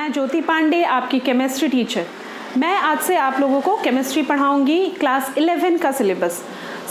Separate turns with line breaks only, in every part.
मैं ज्योति पांडे, आपकी chemistry teacher. मैं आज से आप लोगों को केमिस्ट्री पढ़ाऊंगी, क्लास 11 का सिलेबस।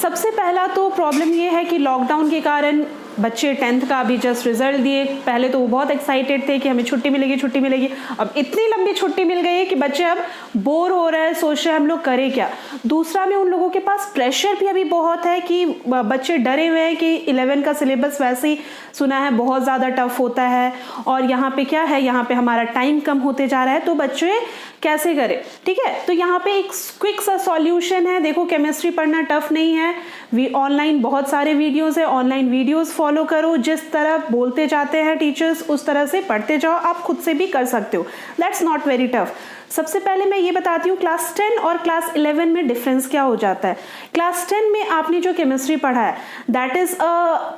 सबसे पहला तो प्रॉब्लम ये है कि लॉकडाउन के कारण बच्चे 10th का अभी जस्ट रिजल्ट दिए। पहले तो वो बहुत एक्साइटेड थे कि हमें छुट्टी मिलेगी। अब इतनी लंबी छुट्टी मिल गई है कि बच्चे अब बोर हो रहे हैं, सोच रहे हैं हम लोग करें क्या। दूसरा में उन लोगों के पास प्रेशर भी अभी बहुत है कि बच्चे डरे हुए हैं कि 11 का सिलेबस वैसे ही सुना है बहुत ज़्यादा टफ होता है, और यहाँ पे क्या है, यहाँ पे हमारा टाइम कम होते जा रहा है, तो बच्चे कैसे करें। ठीक है, तो यहाँ पे एक क्विक सा सॉल्यूशन है। देखो, केमिस्ट्री पढ़ना टफ नहीं है। ऑनलाइन बहुत सारे वीडियोस है, ऑनलाइन वीडियोस फॉलो करो। जिस तरह बोलते जाते हैं टीचर्स उस तरह से पढ़ते जाओ, आप खुद से भी कर सकते हो। That's not very tough. सबसे पहले मैं ये बताती हूँ क्लास 10 और क्लास 11 में डिफरेंस क्या हो जाता है। क्लास 10 में आपने जो केमिस्ट्री पढ़ा है that is a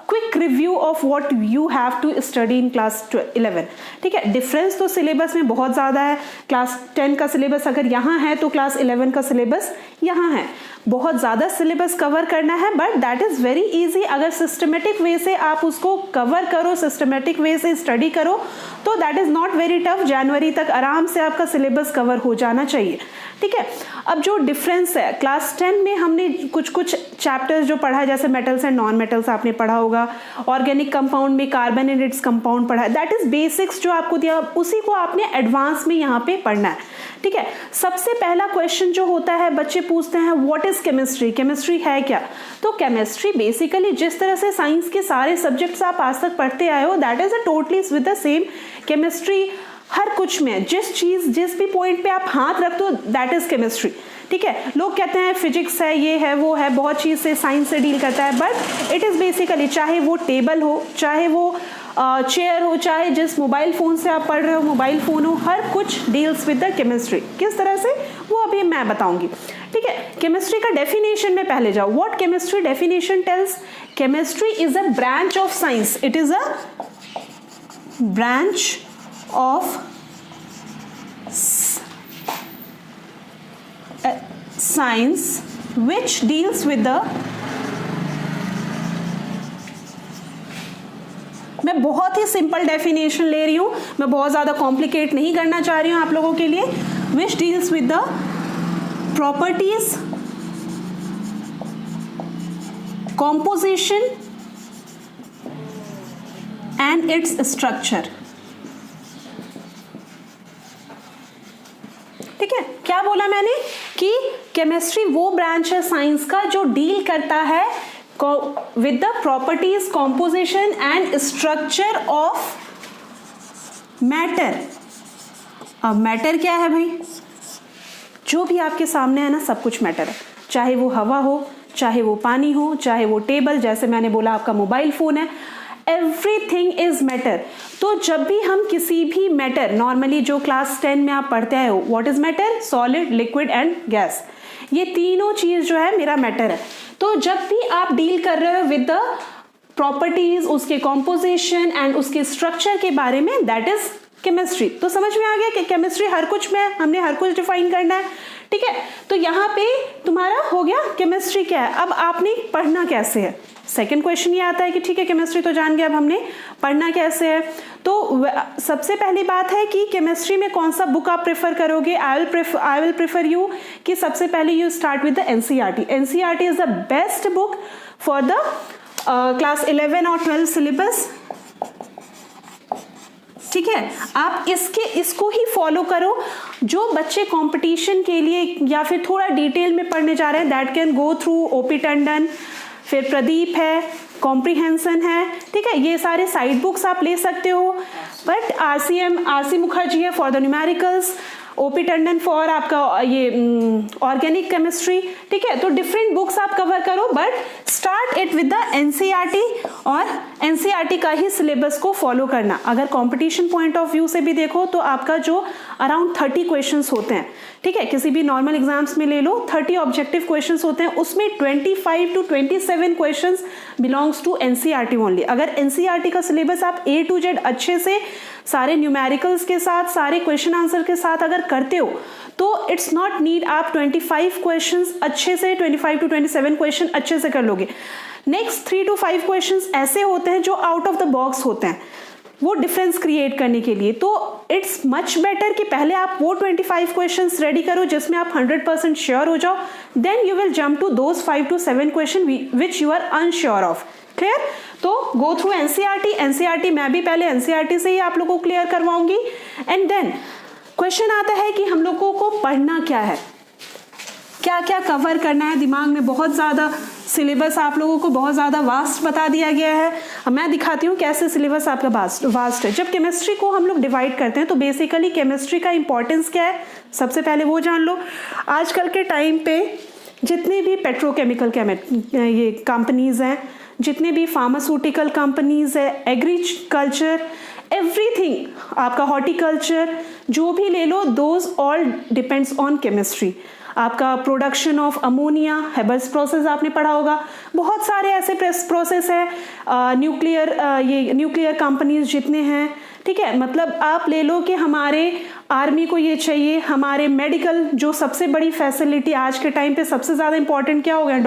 quick review of what you have to study in class 11। ठीक है, डिफरेंस तो सिलेबस में बहुत ज़्यादा है। क्लास 10 का सिलेबस अगर यहाँ है तो क्लास 11 का सिलेबस यहाँ है। बहुत ज़्यादा सिलेबस कवर करना है, but that is very easy. अगर सिस्टमेटिक वे से आप उसको कवर करो, सिस्टमेटिक वे से स्टडी करो, तो that is not very tough. जनवरी तक आराम से आपका सिलेबस कवर हो जाना चाहिए। ठीक है, अब जो डिफरेंस है, क्लास 10 में हमने कुछ चैप्टर्स जो पढ़ा है, जैसे मेटल्स एंड नॉन मेटल्स आपने पढ़ा होगा। ऑर्गेनिक कंपाउंड में कार्बन एंड इट्स कंपाउंड पढ़ा है। दैट इज बेसिक्स जो आपको दिया, उसी को आपने एडवांस में यहाँ पे पढ़ना है। ठीक है, सबसे पहला क्वेश्चन जो होता है, बच्चे पूछते हैं व्हाट इज केमिस्ट्री, केमिस्ट्री है क्या। तो केमिस्ट्री बेसिकली जिस तरह से साइंस के सारे सब्जेक्ट्स आप आज तक पढ़ते आए हो, that is a totally with the same. Chemistry हर कुछ में जिस भी पॉइंट पे आप हाथ रखते हो दैट इज केमिस्ट्री। ठीक है, लोग कहते हैं फिजिक्स है, ये है, वो है, बहुत चीज से साइंस से डील करता है, बट इट इज बेसिकली, चाहे वो टेबल हो, चाहे वो चेयर हो, चाहे जिस मोबाइल फोन से आप पढ़ रहे हो मोबाइल फोन हो, हर कुछ डील्स विद द केमिस्ट्री। किस तरह से, वो अभी मैं बताऊंगी। ठीक है, केमिस्ट्री का डेफिनेशन में पहले जाओ। What chemistry definition tells, chemistry is a branch of science. It is a branch of science which deals with the, मैं बहुत ही सिंपल डेफिनेशन ले रही हूं, मैं बहुत ज्यादा कॉम्प्लिकेट नहीं करना चाह रही हूं आप लोगों के लिए। which deals with the properties, composition and its structure। ठीक है, क्या बोला मैंने कि केमिस्ट्री वो ब्रांच है साइंस का जो डील करता है with the properties, composition and structure of matter. अब मैटर क्या है भाई, जो भी आपके सामने है ना, सब कुछ मैटर है। चाहे वो हवा हो, चाहे वो पानी हो, चाहे वो टेबल, जैसे मैंने बोला आपका मोबाइल फोन है, एवरीथिंग इज मैटर। तो जब भी हम किसी भी मैटर, नॉर्मली जो क्लास 10 में आप पढ़ते आए हो, what is matter, solid, liquid and gas, ये तीनों चीज जो है मेरा मैटर है। तो जब भी आप डील कर रहे हो विद द प्रॉपर्टीज, उसके कॉम्पोजिशन एंड उसके स्ट्रक्चर के बारे में, दैट इज केमिस्ट्री। तो समझ में आ गया कि केमिस्ट्री हर कुछ में हमने हर कुछ डिफाइन करना है। ठीक है, तो यहाँ पे तुम्हारा हो गया केमिस्ट्री क्या है। अब आपने पढ़ना कैसे है, सेकेंड क्वेश्चन ये आता है कि ठीक है केमिस्ट्री तो जान गया, अब हमने पढ़ना कैसे है। तो सबसे पहली बात है कि केमिस्ट्री में कौन सा बुक आप प्रेफर करोगे। आई विल प्रेफर यू कि सबसे पहले you start with the NCERT. NCERT is the best book for the class 11 और 12 सिलेबस। ठीक है, आप इसको ही फॉलो करो। जो बच्चे कंपटीशन के लिए या फिर थोड़ा डिटेल में पढ़ने जा रहे हैं, that can go through OP Tandon, फिर प्रदीप है, कॉम्प्रिहेंशन है। ठीक है, ये सारे साइड बुक्स आप ले सकते हो। बट आरसी मुखर्जी है for the numericals, OP Tandon for आपका ये ऑर्गेनिक केमिस्ट्री। ठीक है, तो डिफरेंट बुक्स आप कवर करो, but start it with the NCERT और एनसीईआरटी का ही सिलेबस को फॉलो करना। अगर कंपटीशन पॉइंट ऑफ व्यू से भी देखो तो आपका जो अराउंड 30 क्वेश्चंस होते हैं, ठीक है, किसी भी नॉर्मल एग्जाम्स में ले लो, 30 ऑब्जेक्टिव क्वेश्चंस होते हैं, उसमें 25 to 27 questions belongs to NCERT only. अगर एनसीईआरटी का सिलेबस आप A to Z अच्छे से सारे न्यूमेरिकल्स के साथ, सारे क्वेश्चन आंसर के साथ अगर करते हो, तो इट्स नॉट नीड आप 25 क्वेश्चंस अच्छे से, 25 to 27 क्वेश्चन अच्छे से कर लोगे। नेक्स्ट 3 to 5 क्वेश्चंस ऐसे होते हैं जो आउट ऑफ द बॉक्स होते हैं। वो डिफरेंस क्रिएट करने के लिए। तो इट्स मच बेटर कि पहले आप वो 25 क्वेश्चंस रेडी करो जिसमें आप 100% श्योर हो जाओ, then you will jump to those 5 to 7 question which you are unsure of. Clear? तो गो थ्रू एनसीईआरटी मैं भी पहले एनसीईआरटी से ही आप लोगों को क्लियर करवाऊंगी। एंड देन क्वेश्चन आता है कि हम लोगों को पढ़ना क्या है, क्या क्या कवर करना है। दिमाग में बहुत ज़्यादा सिलेबस आप लोगों को बहुत ज़्यादा वास्ट बता दिया गया है। अब मैं दिखाती हूँ कैसे सिलेबस आपका वास्ट है। जब केमिस्ट्री को हम लोग डिवाइड करते हैं तो बेसिकली केमिस्ट्री का इंपॉर्टेंस क्या है, सबसे पहले वो जान लो। आजकल के टाइम पे जितने भी पेट्रोकेमिकल ये कंपनीज़ हैं, जितने भी फार्मास्यूटिकल कंपनीज़ है, एग्रीकल्चर, एवरीथिंग, आपका हॉर्टिकल्चर, जो भी ले लो, those all depends on chemistry. आपका production of ammonia, Haber's process आपने पढ़ा होगा, बहुत सारे ऐसे प्रोसेस है, न्यूक्लियर कंपनीज जितने हैं, ठीक है। मतलब आप ले लो कि हमारे आर्मी को ये चाहिए, हमारे मेडिकल जो सबसे बड़ी फैसिलिटी आज के टाइम पे सबसे ज़्यादा इंपॉर्टेंट क्या हो गया,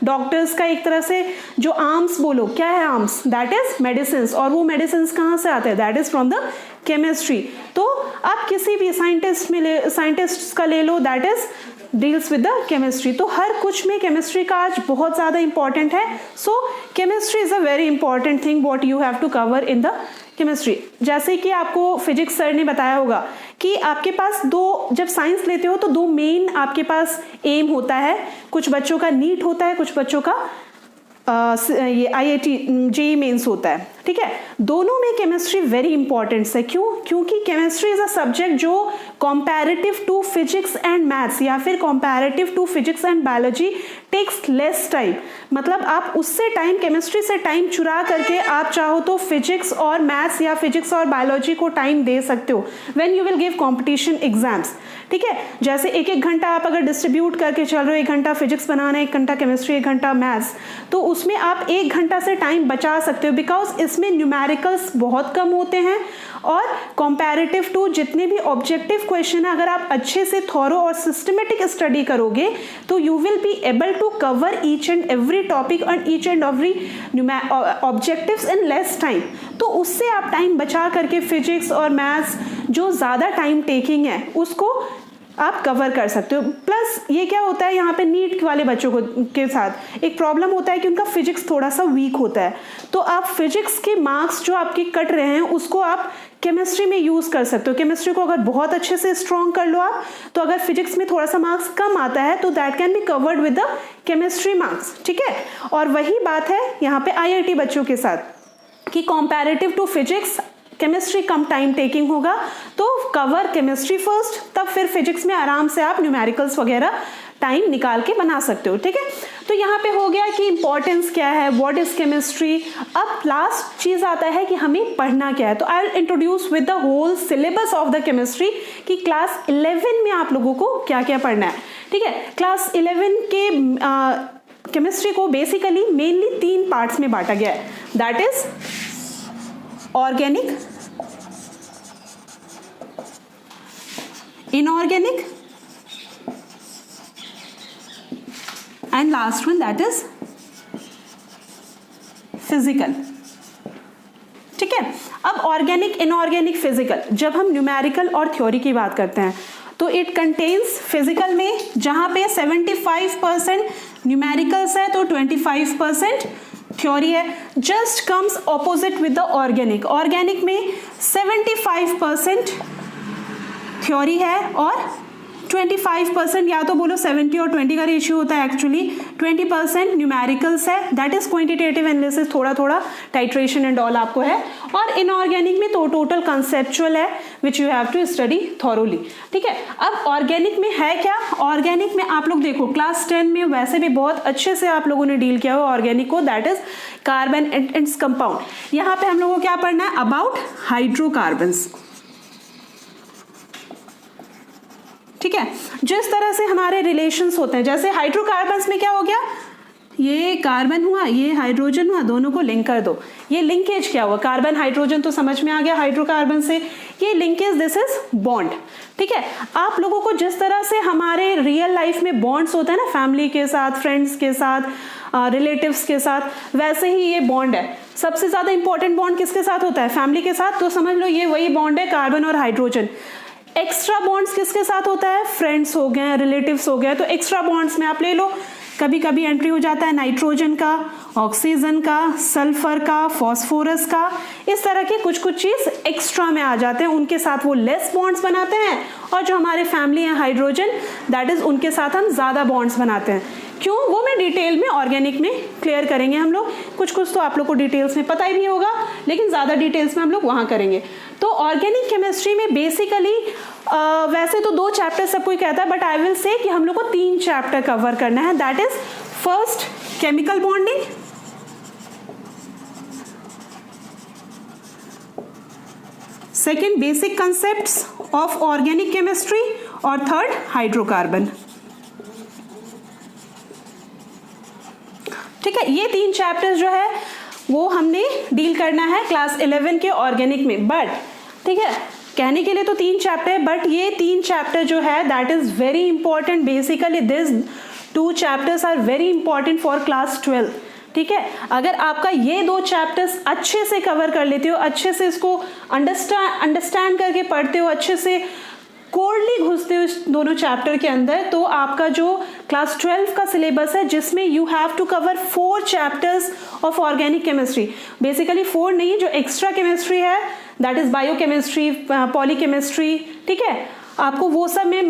डॉक्टर्स का एक तरह से जो आर्म्स बोलो, क्या है आर्म्स, दैट इज मेडिसिन। और वो मेडिसिन कहाँ से आते हैं, that is from the chemistry. तो आप किसी भी साइंटिस्ट का ले लो, that is deals with the chemistry. तो हर कुछ में केमिस्ट्री का आज बहुत ज़्यादा इंपॉर्टेंट है। So chemistry is a very important thing what you have to cover in the chemistry. जैसे कि आपको फिजिक्स सर ने बताया होगा कि आपके पास जब साइंस लेते हो तो 2 मेन आपके पास एम होता है। कुछ बच्चों का नीट होता है, कुछ बच्चों का ये IIT JEE मेंस होता है, ठीक है। दोनों में केमिस्ट्री वेरी इंपॉर्टेंट है। क्योंकि केमिस्ट्री इज अ सब्जेक्ट जो comparative to physics and maths या फिर comparative to physics and biology takes less time. मतलब आप उससे केमिस्ट्री से टाइम चुरा करके आप चाहो तो फिजिक्स और मैथ्स या फिजिक्स और बायोलॉजी को टाइम दे सकते हो when you will give competition exams, ठीक है। जैसे 1-1 घंटा आप अगर डिस्ट्रीब्यूट करके चल रहे हो, 1 घंटा फिजिक्स बनाना, 1 घंटा केमिस्ट्री, 1 घंटा मैथ्स, तो उसमें आप 1 घंटा से टाइम बचा सकते हो, बिकॉज इसमें न्यूमेरिकल्स बहुत कम होते हैं और कंपैरेटिव टू जितने भी ऑब्जेक्टिव क्वेश्चन है, अगर आप अच्छे से थॉरो और सिस्टमेटिक स्टडी करोगे तो you will be able to cover each and every topic और each and every objectives in less time. तो उससे आप टाइम बचा करके फिजिक्स और मैथ्स जो ज़्यादा टाइम टेकिंग है उसको आप कवर कर सकते हो। प्लस ये क्या होता है, यहाँ पे नीट वाले बच्चों के साथ एक प्रॉब्लम होता है कि उनका फिजिक्स थोड़ा सा वीक होता है, तो आप फिजिक्स के मार्क्स जो आपके कट रहे हैं उसको आप केमिस्ट्री में यूज़ कर सकते हो। केमिस्ट्री को अगर बहुत अच्छे से स्ट्रॉन्ग कर लो आप, तो अगर फिजिक्स में थोड़ा सा मार्क्स कम आता है तो that can be covered with the chemistry marks, ठीक है। और वही बात है यहाँ पे IIT बच्चों के साथ कि कंपैरेटिव टू फिजिक्स केमिस्ट्री कम टाइम टेकिंग होगा, तो कवर केमिस्ट्री फर्स्ट, तब फिर फिजिक्स में आराम से आप न्यूमेरिकल्स वगैरह टाइम निकाल के बना सकते हो, ठीक है। तो यहाँ पे हो गया कि इंपॉर्टेंस क्या है, व्हाट इज केमिस्ट्री। अब लास्ट चीज आता है कि हमें पढ़ना क्या है। तो I will introduce with the whole syllabus of the chemistry कि क्लास 11 में आप लोगों को क्या क्या पढ़ना है, ठीक है। क्लास 11 के केमिस्ट्री को बेसिकली मेनली 3 पार्ट्स में बांटा गया है, that is organic, inorganic and last one that is physical, ठीक है। अब ऑर्गेनिक, इनऑर्गेनिक, फिजिकल, जब हम न्यूमेरिकल और थ्योरी की बात करते हैं तो इट कंटेन्स फिजिकल में जहां पे 75% न्यूमेरिकल्स है तो 25% थ्योरी है। Just comes opposite with the organic. Organic में 75% थ्योरी है और 25%, या तो बोलो 70 और 20 का रेशियो होता है, एक्चुअली 20% न्यूमेरिकल्स है, दैट इज क्वांटिटेटिव एनालिसिस, थोड़ा थोड़ा टाइट्रेशन एंड ऑल आपको है। और इनऑर्गेनिक में तो टोटल कंसेप्चुअल है which you have to study thoroughly, ठीक है। अब ऑर्गेनिक में है क्या, ऑर्गेनिक में आप लोग देखो क्लास 10 में वैसे भी बहुत अच्छे से आप लोगों ने डील किया हुआ ऑर्गेनिक को, that is carbon and its compound. यहाँ पे हम लोगों को क्या पढ़ना है, अबाउट हाइड्रोकार्बन्स, ठीक है। जिस तरह से हमारे रिलेशंस होते हैं, जैसे हाइड्रोकार्बन्स में क्या हो गया, ये कार्बन हुआ, ये हाइड्रोजन हुआ, दोनों को लिंक कर दो। ये लिंकेज क्या हुआ, कार्बन हाइड्रोजन तो समझ में आ गया हाइड्रोकार्बन से, ये लिंकेज दिस इज बॉन्ड, ठीक है। आप लोगों को जिस तरह से हमारे रियल लाइफ में बॉन्ड्स होते हैं ना, फैमिली के साथ, फ्रेंड्स के साथ, रिलेटिव्स के साथ, वैसे ही ये बॉन्ड है। सबसे ज़्यादा इंपॉर्टेंट बॉन्ड किसके साथ होता है? फैमिली के साथ। तो समझ लो ये वही बॉन्ड है कार्बन और हाइड्रोजन। एक्स्ट्रा बॉन्ड्स किसके साथ होता है? फ्रेंड्स हो गए, रिलेटिव्स हो गए। तो एक्स्ट्रा बॉन्ड्स में आप ले लो, कभी कभी एंट्री हो जाता है नाइट्रोजन का, ऑक्सीजन का, सल्फर का, फॉस्फोरस का, इस तरह के कुछ कुछ चीज़ एक्स्ट्रा में आ जाते हैं, उनके साथ वो लेस बॉन्ड्स बनाते हैं। और जो हमारे फैमिली है हाइड्रोजन, दैट इज उनके साथ हम ज़्यादा बॉन्ड्स बनाते हैं। क्यों, वो मैं डिटेल में ऑर्गेनिक में क्लियर करेंगे हम लोग। कुछ कुछ तो आप लोग को डिटेल्स में पता ही नहीं होगा, लेकिन ज़्यादा डिटेल्स में हम लोग वहाँ करेंगे। तो ऑर्गेनिक केमिस्ट्री में बेसिकली वैसे तो 2 चैप्टर सब कोई कहता है, बट आई विल से कि हम लोग को 3 चैप्टर कवर करना है। That is first chemical bonding, second basic concepts of organic chemistry, और थर्ड हाइड्रोकार्बन। ठीक है, ये 3 चैप्टर्स जो है वो हमने डील करना है क्लास 11 के ऑर्गेनिक में। बट ठीक है, कहने के लिए तो 3 चैप्टर है, बट ये 3 चैप्टर जो है that is very important. Basically this 2 chapters are very important for class 12। ठीक है, अगर आपका ये 2 चैप्टर्स अच्छे से कवर कर लेते हो, अच्छे से इसको अंडरस्टैंड करके पढ़ते हो, अच्छे से कोल्डली घुसते हो इस दोनों चैप्टर के अंदर, तो आपका जो क्लास 12 का सिलेबस है जिसमें you have to cover 4 chapters of organic chemistry, basically 4 नहीं, जो एक्स्ट्रा केमिस्ट्री है दैट इज बायोकेमिस्ट्री, पॉलीकेमिस्ट्री। ठीक है, आपको वो सब में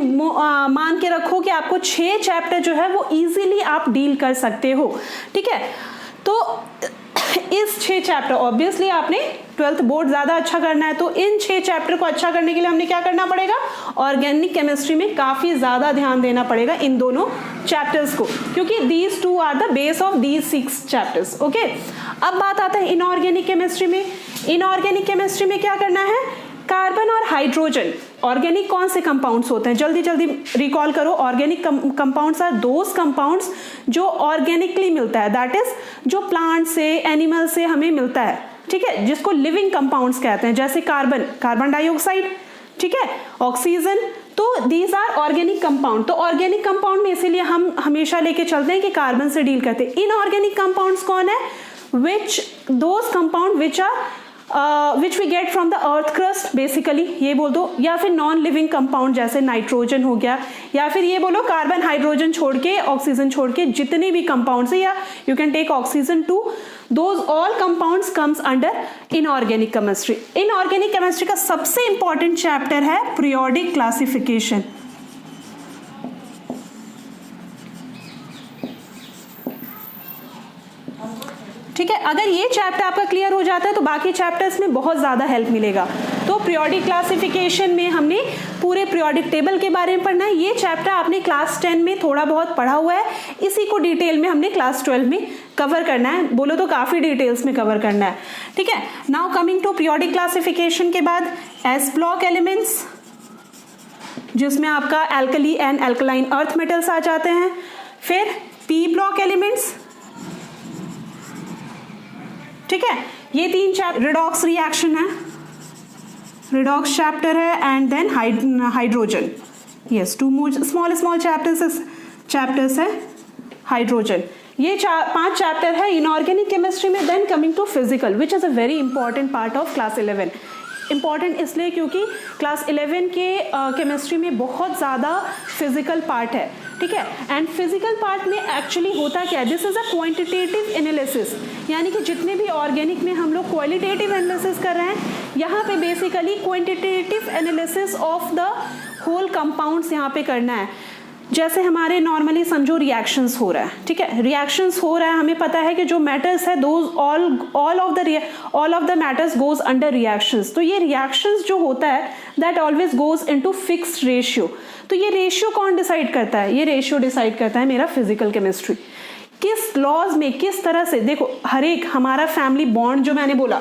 मान के रखो कि आपको 6 चैप्टर जो है वो इजीली आप डील कर सकते हो। ठीक है, तो इस 6 चैप्टर ऑब्वियसली आपने 12th बोर्ड ज़्यादा अच्छा करना है, तो इन 6 चैप्टर को अच्छा करने के लिए हमने क्या करना पड़ेगा? ऑर्गेनिक केमिस्ट्री में काफ़ी ज़्यादा ध्यान देना पड़ेगा इन दोनों चैप्टर्स को, क्योंकि these 2 are the base of these 6 chapters. Okay, अब बात आता है इनऑर्गेनिक केमिस्ट्री में। इनऑर्गेनिक केमिस्ट्री में क्या करना है? कार्बन और हाइड्रोजन ऑर्गेनिक कौन से कंपाउंड्स होते हैं? जल्दी जल्दी रिकॉल करो। Organic compounds are those compounds जो ऑर्गेनिकली मिलता है, दैट इज जो प्लांट से, एनिमल से हमें मिलता है। ठीक है, जिसको लिविंग कंपाउंड्स कहते हैं, जैसे कार्बन, कार्बन डाइऑक्साइड, ठीक है, ऑक्सीजन, तो दीज आर ऑर्गेनिक कंपाउंड। तो ऑर्गेनिक कंपाउंड में इसीलिए हम हमेशा लेके चलते हैं कि कार्बन से डील करते हैं। इनऑर्गेनिक कंपाउंड्स कौन है? Which those compound which are which we get from the earth crust, basically ये बोल दो, या फिर नॉन लिविंग कंपाउंड जैसे नाइट्रोजन हो गया, या फिर ये बोलो कार्बन हाइड्रोजन छोड़ के, ऑक्सीजन छोड़ के जितने भी कंपाउंड्स है, या you can take oxygen too, those all compounds comes under inorganic chemistry. Inorganic chemistry का सबसे इंपॉर्टेंट चैप्टर है पीरियोडिक क्लासिफिकेशन। ठीक है, अगर ये चैप्टर आपका क्लियर हो जाता है तो बाकी चैप्टर्स में बहुत ज़्यादा हेल्प मिलेगा। तो पीरियोडिक क्लासिफिकेशन में हमने पूरे पीरियोडिक टेबल के बारे में पढ़ना है। ये चैप्टर आपने क्लास 10 में थोड़ा बहुत पढ़ा हुआ है, इसी को डिटेल में हमने क्लास 12 में कवर करना है। बोलो तो काफ़ी डिटेल्स में कवर करना है। ठीक है, now coming to periodic classification के बाद एस ब्लॉक एलिमेंट्स, जिसमें आपका alkali and alkaline earth metals आ जाते हैं। फिर पी ब्लॉक एलिमेंट्स, ठीक है, ये 3 चैप्टर, रिडॉक्स रिएक्शन है, रिडॉक्स चैप्टर है, and then hydrogen, yes, 2 small chapters है हाइड्रोजन। ये 5 चैप्टर है इनऑर्गेनिक केमिस्ट्री में। Then coming to physical, which is a very important part of class 11। Important इसलिए क्योंकि क्लास 11 के केमिस्ट्री में बहुत ज़्यादा फिजिकल पार्ट है। ठीक है, एंड फिजिकल पार्ट में एक्चुअली होता क्या है? This is a quantitative analysis, यानी कि जितने भी ऑर्गेनिक में हम लोग क्वालिटेटिव एनालिसिस कर रहे हैं, यहाँ पे basically quantitative analysis of the whole compounds यहाँ पे करना है। जैसे हमारे नॉर्मली समझो रिएक्शंस हो रहा है, ठीक है, रिएक्शंस हो रहा है, हमें पता है कि जो मैटर्स है those all of the matters goes under reactions. तो ये रिएक्शंस जो होता है that always goes into fixed ratio. तो ये रेशियो कौन डिसाइड करता है? ये रेशियो डिसाइड करता है मेरा फिजिकल केमिस्ट्री। किस लॉज में, किस तरह से, देखो हर एक हमारा फैमिली बॉन्ड जो मैंने बोला,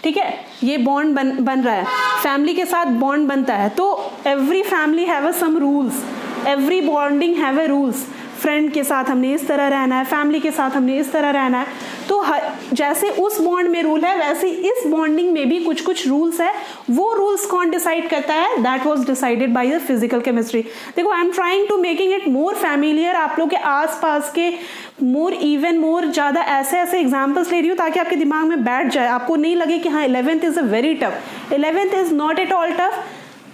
ठीक है, ये बॉन्ड बन रहा है, फैमिली के साथ बॉन्ड बनता है, तो every family have a some rules, every bonding have a rules. Friend के साथ हमने इस तरह रहना है, फैमिली के साथ हमने इस तरह रहना है। तो जैसे उस बॉन्ड में रूल है वैसे इस बॉन्डिंग में भी कुछ कुछ रूल्स है। वो रूल्स कौन डिसाइड करता है? That was decided by the physical chemistry. देखो I am trying to making it more familiar, आप लोग के आसपास के मोर ज़्यादा ऐसे एग्जाम्पल्स ले रही हूँ ताकि आपके दिमाग में बैठ जाए, आपको नहीं लगे कि हाँ 11th is a very tough. 11th is not at all tough.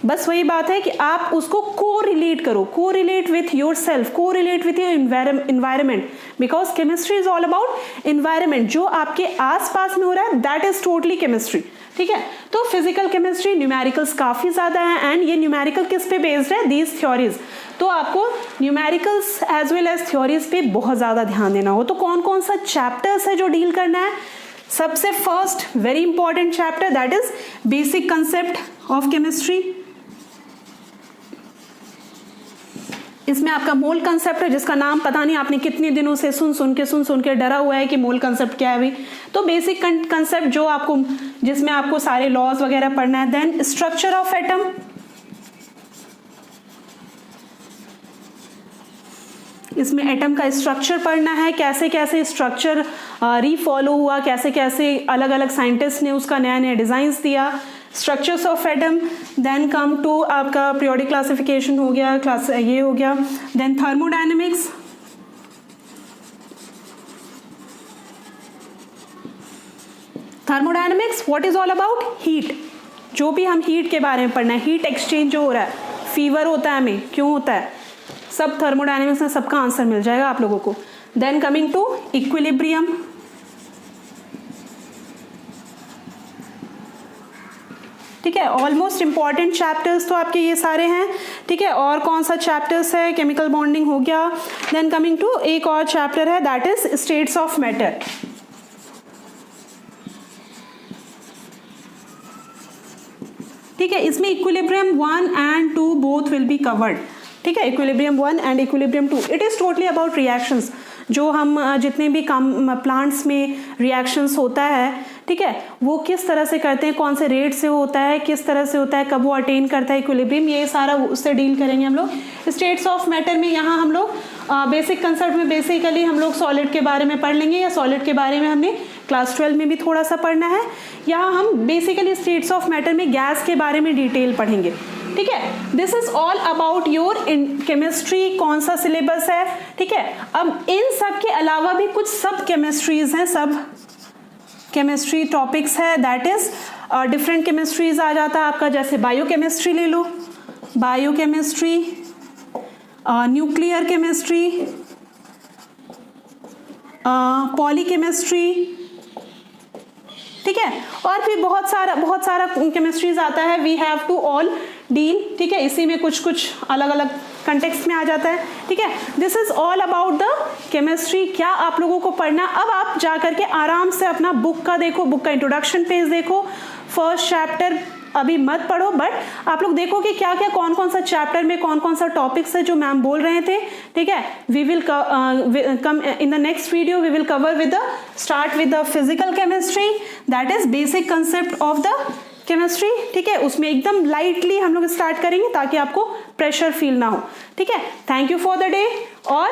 बस वही बात है कि आप उसको कोरिलेट करो, correlate with your self, correlate with your environment, because chemistry is all about environment. जो आपके आसपास में हो रहा है दैट इज टोटली केमिस्ट्री, ठीक है। तो फिजिकल केमिस्ट्री न्यूमेरिकल्स काफ़ी ज़्यादा है, एंड ये न्यूमेरिकल किस पे बेस्ड है? These theories. तो आपको numericals as well as theories पे बहुत ज़्यादा ध्यान देना हो। तो कौन कौन सा चैप्टर्स है जो डील करना है? सबसे first very important chapter that is basic concept of chemistry. इसमें आपका मोल कंसेप्ट है, जिसका नाम पता नहीं आपने कितने दिनों से सुन के डरा हुआ है कि मोल कंसेप्ट क्या है भाई। तो बेसिक कंसेप्ट जो आपको, जिसमें आपको सारे लॉज वगैरह पढ़ना है। देन स्ट्रक्चर ऑफ एटम, इसमें एटम का स्ट्रक्चर पढ़ना है, कैसे कैसे स्ट्रक्चर रीफॉलो हुआ, कैसे कैसे अलग अलग साइंटिस्ट ने उसका नया नया डिजाइंस दिया। Structures of atom. Then come to आपका पीरियोडिक क्लासिफिकेशन हो गया, क्लास ये हो गया। Then thermodynamics, thermodynamics what is all about? Heat. जो भी हम हीट के बारे में पढ़ना है, हीट एक्सचेंज जो हो रहा है, फीवर होता है हमें, क्यों होता है, सब थर्मोडायनेमिक्स में सबका आंसर मिल जाएगा आप लोगों को। देन कमिंग टू इक्विलिब्रियम, ठीक है। ऑलमोस्ट इंपॉर्टेंट चैप्टर्स तो आपके ये सारे हैं, ठीक है। और कौन सा चैप्टर्स है? केमिकल बॉन्डिंग हो गया। देन कमिंग टू एक और चैप्टर है that is states of matter, ठीक है। इसमें equilibrium 1 and 2 both will be covered, ठीक है। Equilibrium 1 and equilibrium 2 it is totally about reactions. जो हम जितने भी प्लांट्स में रिएक्शंस होता है, ठीक है, वो किस तरह से करते हैं, कौन से रेट से होता है, किस तरह से होता है, कब वो अटेन करता है इक्विलिब्रियम, ये सारा उससे डील करेंगे हम लोग। स्टेट्स ऑफ मैटर में यहाँ हम लोग बेसिक कंसेप्ट में बेसिकली हम लोग सॉलिड के बारे में पढ़ लेंगे, या सॉलिड के बारे में हमने क्लास 12 में भी थोड़ा सा पढ़ना है। यहाँ हम बेसिकली स्टेट्स ऑफ मैटर में गैस के बारे में डिटेल पढ़ेंगे, ठीक है। This is all about your in chemistry, कौन सा सिलेबस है, ठीक है। अब इन सब के अलावा भी कुछ सब केमिस्ट्रीज हैं, सब केमिस्ट्री टॉपिक्स है, दैट इज डिफरेंट केमिस्ट्रीज आ जाता है आपका। जैसे बायोकेमिस्ट्री ले लो, बायोकेमिस्ट्री, न्यूक्लियर केमिस्ट्री, पॉलीकेमिस्ट्री, ठीक है। और भी बहुत सारा केमिस्ट्रीज आता है। We have to all deal, ठीक है। इसी में कुछ कुछ अलग अलग कंटेक्स्ट में आ जाता है, ठीक है। This is all about the chemistry. क्या आप लोगों को पढ़ना? अब आप जा करके आराम से अपना बुक का देखो, बुक का इंट्रोडक्शन पेज देखो, फर्स्ट चैप्टर अभी मत पढ़ो, बट आप लोग देखो कि क्या क्या कौन कौन सा चैप्टर में कौन कौन सा टॉपिक्स है जो मैम बोल रहे थे, ठीक है। We will come in the next video, we will cover with the start with the physical chemistry, that is basic concept of the chemistry, ठीक है। उसमें एकदम लाइटली हम लोग स्टार्ट करेंगे ताकि आपको प्रेशर फील ना हो, ठीक है। Thank you for the day, और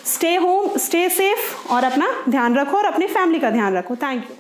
स्टे होम, स्टे सेफ, और अपना ध्यान रखो और अपनी फैमिली का ध्यान रखो। Thank you.